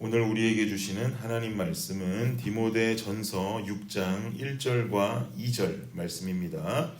오늘 우리에게 주시는 하나님 말씀은 디모데전서 6장 1절과 2절 말씀입니다.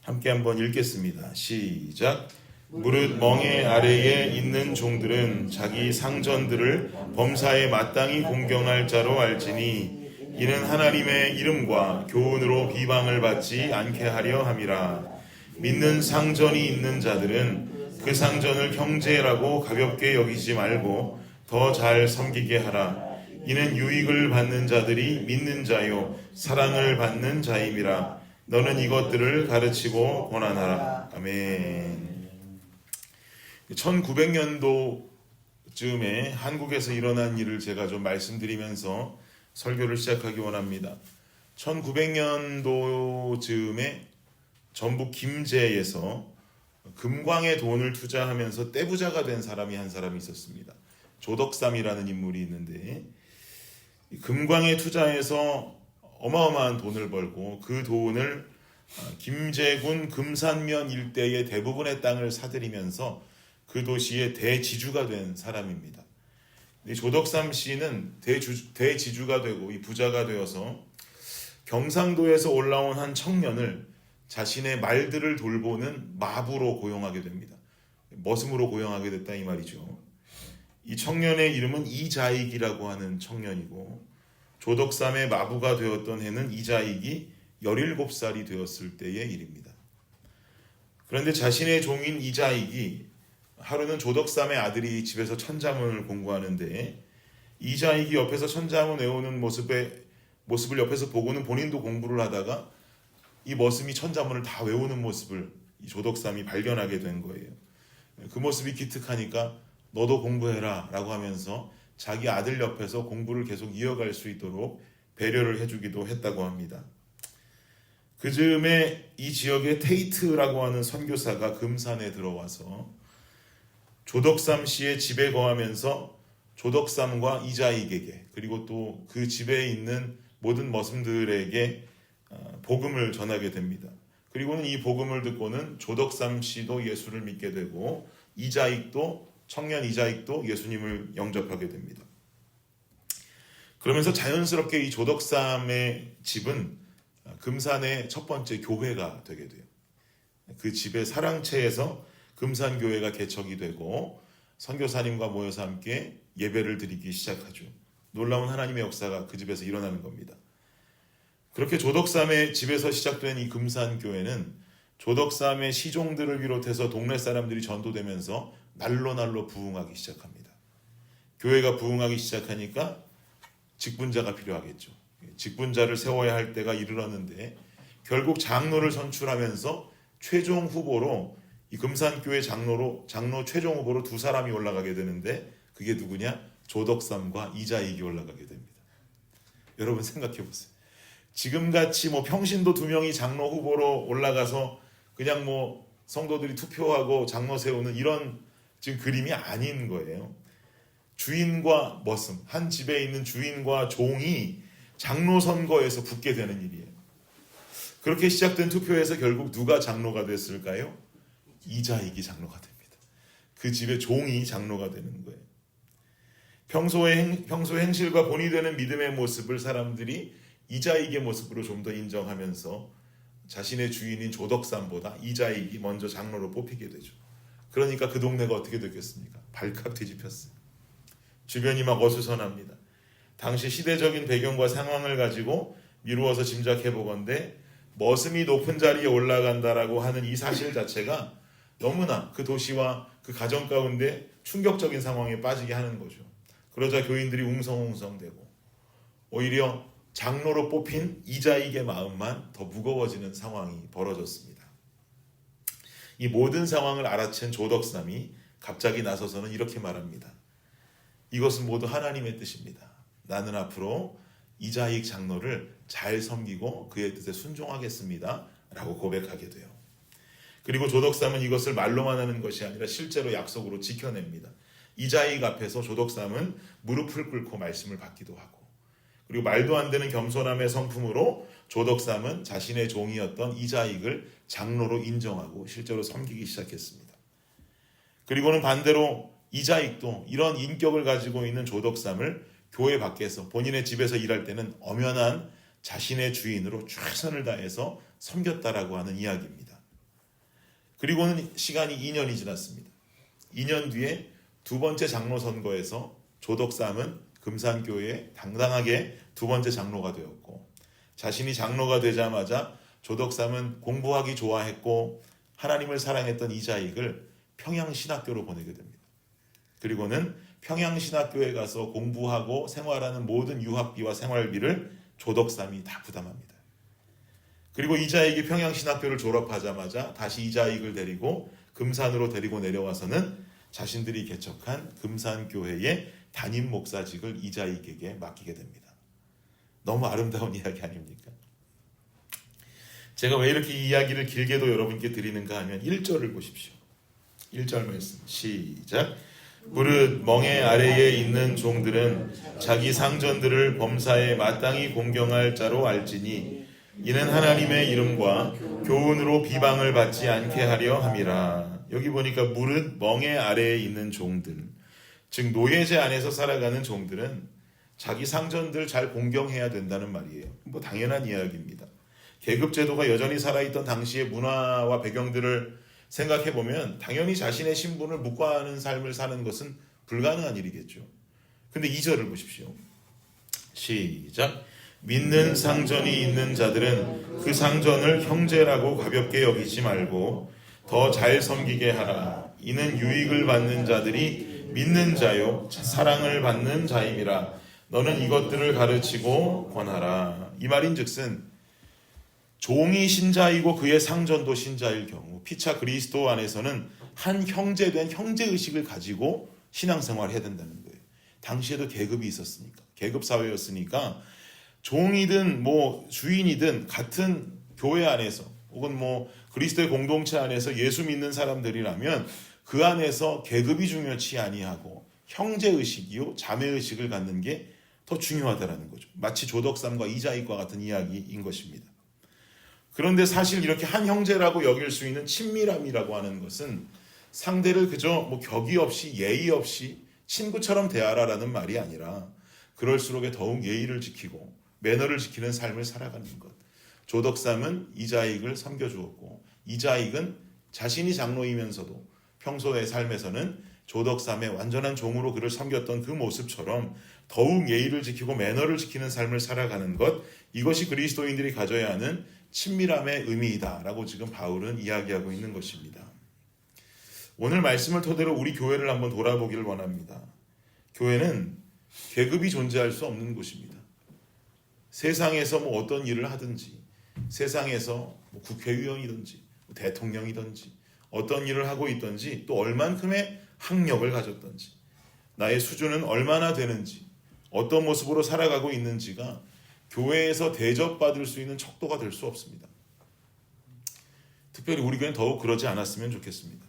함께 한번 읽겠습니다. 시작. 무릇 멍에 아래에 있는 종들은 자기 상전들을 범사에 마땅히 공경할 자로 알지니 이는 하나님의 이름과 교훈으로 비방을 받지 않게 하려 함이라. 믿는 상전이 있는 자들은 그 상전을 형제라고 가볍게 여기지 말고 더 잘 섬기게 하라. 이는 유익을 받는 자들이 믿는 자요 사랑을 받는 자임이라. 너는 이것들을 가르치고 권한하라. 아멘. 1900년도쯤에 한국에서 일어난 일을 제가 좀 말씀드리면서 설교를 시작하기 원합니다. 1900년도쯤에 전북 김제에서 금광에 돈을 투자하면서 떼부자가 된 사람이 한 사람이 있었습니다. 조덕삼이라는 인물이 있는데, 금광에 투자해서 어마어마한 돈을 벌고 그 돈을 김제군 금산면 일대의 대부분의 땅을 사들이면서 그 도시의 대지주가 된 사람입니다. 조덕삼 씨는 대지주가 되고 이 부자가 되어서 경상도에서 올라온 한 청년을 자신의 말들을 돌보는 마부로 고용하게 됩니다. 머슴으로 고용하게 됐다 이 말이죠. 이 청년의 이름은 이자익이라고 하는 청년이고, 조덕삼의 마부가 되었던 해는 이자익이 17살이 되었을 때의 일입니다. 그런데 자신의 종인 이자익이 하루는 조덕삼의 아들이 집에서 천자문을 공부하는데, 이자익이 옆에서 천자문 외우는 모습을 옆에서 보고는 본인도 공부를 하다가 이 머슴이 천자문을 다 외우는 모습을 이 조덕삼이 발견하게 된 거예요. 그 모습이 기특하니까 너도 공부해라 라고 하면서 자기 아들 옆에서 공부를 계속 이어갈 수 있도록 배려를 해주기도 했다고 합니다. 그 즈음에 이 지역의 테이트라고 하는 선교사가 금산에 들어와서 조덕삼 씨의 집에 거하면서 조덕삼과 이자익에게, 그리고 또 그 집에 있는 모든 머슴들에게 복음을 전하게 됩니다. 그리고는 이 복음을 듣고는 조덕삼 씨도 예수를 믿게 되고 청년 이자익도 예수님을 영접하게 됩니다. 그러면서 자연스럽게 이 조덕삼의 집은 금산의 첫 번째 교회가 되게 돼요. 그 집의 사랑채에서 금산교회가 개척이 되고 선교사님과 모여서 함께 예배를 드리기 시작하죠. 놀라운 하나님의 역사가 그 집에서 일어나는 겁니다. 그렇게 조덕삼의 집에서 시작된 이 금산교회는 조덕삼의 시종들을 비롯해서 동네 사람들이 전도되면서 날로 부흥하기 시작합니다. 교회가 부흥하기 시작하니까 직분자가 필요하겠죠. 직분자를 세워야 할 때가 이르렀는데, 결국 장로를 선출하면서 최종 후보로 이 금산교회 장로 최종 후보로 두 사람이 올라가게 되는데, 그게 누구냐? 조덕삼과 이자익이 올라가게 됩니다. 여러분 생각해 보세요. 지금같이 평신도 2명이 장로 후보로 올라가서 그냥 성도들이 투표하고 장로 세우는 이런 지금 그림이 아닌 거예요. 주인과 머슴, 한 집에 있는 주인과 종이 장로 선거에서 붙게 되는 일이에요. 그렇게 시작된 투표에서 결국 누가 장로가 됐을까요? 이자익이 장로가 됩니다. 그 집의 종이 장로가 되는 거예요. 평소 행실과 본이 되는 믿음의 모습을 사람들이 이자익의 모습으로 좀 더 인정하면서 자신의 주인인 조덕삼보다 이자익이 먼저 장로로 뽑히게 되죠. 그러니까 그 동네가 어떻게 됐겠습니까? 발칵 뒤집혔어요. 주변이 막 어수선합니다. 당시 시대적인 배경과 상황을 가지고 미루어서 짐작해보건대 머슴이 높은 자리에 올라간다라고 하는 이 사실 자체가 너무나 그 도시와 그 가정 가운데 충격적인 상황에 빠지게 하는 거죠. 그러자 교인들이 웅성웅성대고 오히려 장로로 뽑힌 이자익의 마음만 더 무거워지는 상황이 벌어졌습니다. 이 모든 상황을 알아챈 조덕삼이 갑자기 나서서는 이렇게 말합니다. 이것은 모두 하나님의 뜻입니다. 나는 앞으로 이자익 장로를 잘 섬기고 그의 뜻에 순종하겠습니다. 라고 고백하게 돼요. 그리고 조덕삼은 이것을 말로만 하는 것이 아니라 실제로 약속으로 지켜냅니다. 이자익 앞에서 조덕삼은 무릎을 꿇고 말씀을 받기도 하고, 그리고 말도 안 되는 겸손함의 성품으로 조덕삼은 자신의 종이었던 이자익을 장로로 인정하고 실제로 섬기기 시작했습니다. 그리고는 반대로 이자익도 이런 인격을 가지고 있는 조덕삼을 교회 밖에서 본인의 집에서 일할 때는 엄연한 자신의 주인으로 최선을 다해서 섬겼다라고 하는 이야기입니다. 그리고는 시간이 2년이 지났습니다. 2년 뒤에 두 번째 장로 선거에서 조덕삼은 금산교회에 당당하게 두 번째 장로가 되었고, 자신이 장로가 되자마자 조덕삼은 공부하기 좋아했고 하나님을 사랑했던 이자익을 평양신학교로 보내게 됩니다. 그리고는 평양신학교에 가서 공부하고 생활하는 모든 유학비와 생활비를 조덕삼이 다 부담합니다. 그리고 이자익이 평양신학교를 졸업하자마자 다시 이자익을 데리고 금산으로 데리고 내려와서는 자신들이 개척한 금산교회의 담임 목사직을 이자익에게 맡기게 됩니다. 너무 아름다운 이야기 아닙니까? 제가 왜 이렇게 이 이야기를 길게도 여러분께 드리는가 하면 1절을 보십시오. 1절 말씀 시작. 무릇 멍에 아래에 있는 종들은 자기 상전들을 범사에 마땅히 공경할 자로 알지니 이는 하나님의 이름과 교훈으로 비방을 받지 않게 하려 함이라. 여기 보니까 무릇 멍에 아래에 있는 종들, 즉 노예제 안에서 살아가는 종들은 자기 상전들 잘 공경해야 된다는 말이에요. 뭐 당연한 이야기입니다. 계급제도가 여전히 살아있던 당시의 문화와 배경들을 생각해보면 당연히 자신의 신분을 묵과하는 삶을 사는 것은 불가능한 일이겠죠. 근데 2절을 보십시오. 시작. 믿는 상전이 있는 자들은 그 상전을 형제라고 가볍게 여기지 말고 더 잘 섬기게 하라. 이는 유익을 받는 자들이 믿는 자요 사랑을 받는 자임이라. 너는 이것들을 가르치고 권하라. 이 말인즉슨 종이 신자이고 그의 상전도 신자일 경우 피차 그리스도 안에서는 한 형제된 형제의식을 가지고 신앙생활을 해야 된다는 거예요. 당시에도 계급이 있었으니까, 계급사회였으니까 종이든 뭐 주인이든 같은 교회 안에서 혹은 뭐 그리스도의 공동체 안에서 예수 믿는 사람들이라면 그 안에서 계급이 중요치 아니하고 형제의식이요 자매의식을 갖는 게 더 중요하다는 거죠. 마치 조덕삼과 이자익과 같은 이야기인 것입니다. 그런데 사실 이렇게 한 형제라고 여길 수 있는 친밀함이라고 하는 것은 상대를 그저 뭐 격의 없이 예의 없이 친구처럼 대하라라는 말이 아니라 그럴수록 더욱 예의를 지키고 매너를 지키는 삶을 살아가는 것. 조덕삼은 이자익을 섬겨주었고 이자익은 자신이 장로이면서도 평소의 삶에서는 조덕삼의 완전한 종으로 그를 섬겼던 그 모습처럼 더욱 예의를 지키고 매너를 지키는 삶을 살아가는 것, 이것이 그리스도인들이 가져야 하는 친밀함의 의미이다라고 지금 바울은 이야기하고 있는 것입니다. 오늘 말씀을 토대로 우리 교회를 한번 돌아보기를 원합니다. 교회는 계급이 존재할 수 없는 곳입니다. 세상에서 뭐 어떤 일을 하든지, 세상에서 뭐 국회의원이든지 대통령이든지 어떤 일을 하고 있든지 또 얼만큼의 학력을 가졌든지 나의 수준은 얼마나 되는지 어떤 모습으로 살아가고 있는지가 교회에서 대접받을 수 있는 척도가 될 수 없습니다. 특별히 우리 교회는 더욱 그러지 않았으면 좋겠습니다.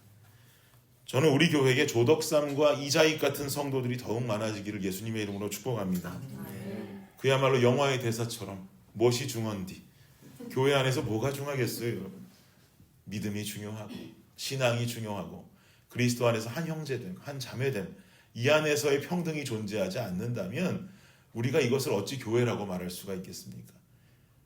저는 우리 교회에 조덕삼과 이자익 같은 성도들이 더욱 많아지기를 예수님의 이름으로 축복합니다. 그야말로 영화의 대사처럼 무엇이 중헌디, 교회 안에서 뭐가 중하겠어요 여러분. 믿음이 중요하고 신앙이 중요하고 그리스도 안에서 한 형제됨, 한 자매됨, 이 안에서의 평등이 존재하지 않는다면 우리가 이것을 어찌 교회라고 말할 수가 있겠습니까?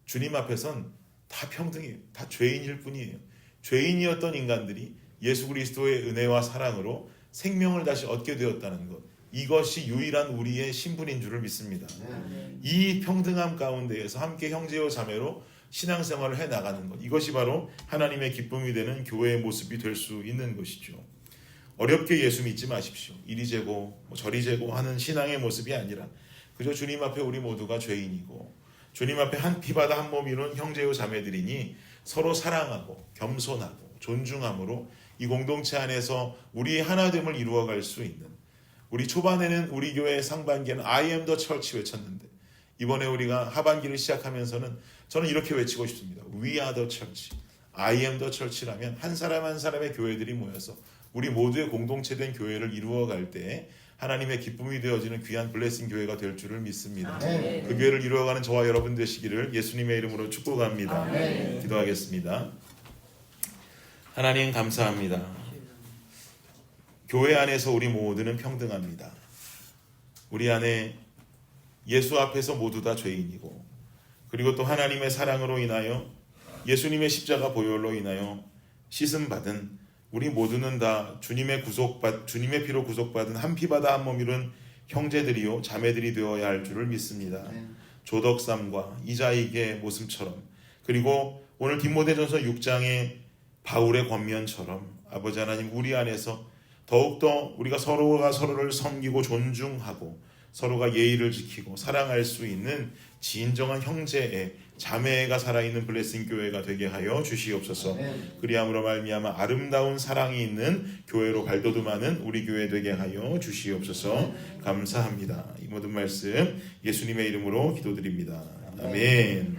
주님 앞에선 다 평등해요. 다 죄인일 뿐이에요. 죄인이었던 인간들이 예수 그리스도의 은혜와 사랑으로 생명을 다시 얻게 되었다는 것, 이것이 유일한 우리의 신분인 줄을 믿습니다. 이 평등함 가운데에서 함께 형제요 자매로 신앙생활을 해나가는 것, 이것이 바로 하나님의 기쁨이 되는 교회의 모습이 될 수 있는 것이죠. 어렵게 예수 믿지 마십시오. 이리 재고 저리 재고 하는 신앙의 모습이 아니라 그저 주님 앞에 우리 모두가 죄인이고 주님 앞에 한 피바다 한 몸 이룬 형제요 자매들이니 서로 사랑하고 겸손하고 존중함으로 이 공동체 안에서 우리의 하나됨을 이루어갈 수 있는, 우리 초반에는 우리 교회 상반기에는 I am the church 외쳤는데 이번에 우리가 하반기를 시작하면서는 저는 이렇게 외치고 싶습니다. We are the church. I am the church라면 한 사람 한 사람의 교회들이 모여서 우리 모두의 공동체된 교회를 이루어갈 때 하나님의 기쁨이 되어지는 귀한 블레싱 교회가 될 줄을 믿습니다. 그 교회를 이루어가는 저와 여러분 되시기를 예수님의 이름으로 축복합니다. 기도하겠습니다. 하나님 감사합니다. 교회 안에서 우리 모두는 평등합니다. 우리 안에 예수 앞에서 모두 다 죄인이고, 그리고 또 하나님의 사랑으로 인하여 예수님의 십자가 보혈로 인하여 씻음받은 우리 모두는 다 주님의 피로 구속받은 한 피바다 한 몸 이룬 형제들이요 자매들이 되어야 할 줄을 믿습니다. 조덕삼과 이자익의 모습처럼, 그리고 오늘 디모데전서 6장의 바울의 권면처럼 아버지 하나님, 우리 안에서 더욱더 우리가 서로가 서로를 섬기고 존중하고 서로가 예의를 지키고 사랑할 수 있는 진정한 형제의 자매가 살아있는 블레싱 교회가 되게 하여 주시옵소서. 그리함으로 말미암아 아름다운 사랑이 있는 교회로 발돋움하는 우리 교회 되게 하여 주시옵소서. 감사합니다. 이 모든 말씀 예수님의 이름으로 기도드립니다. 아멘.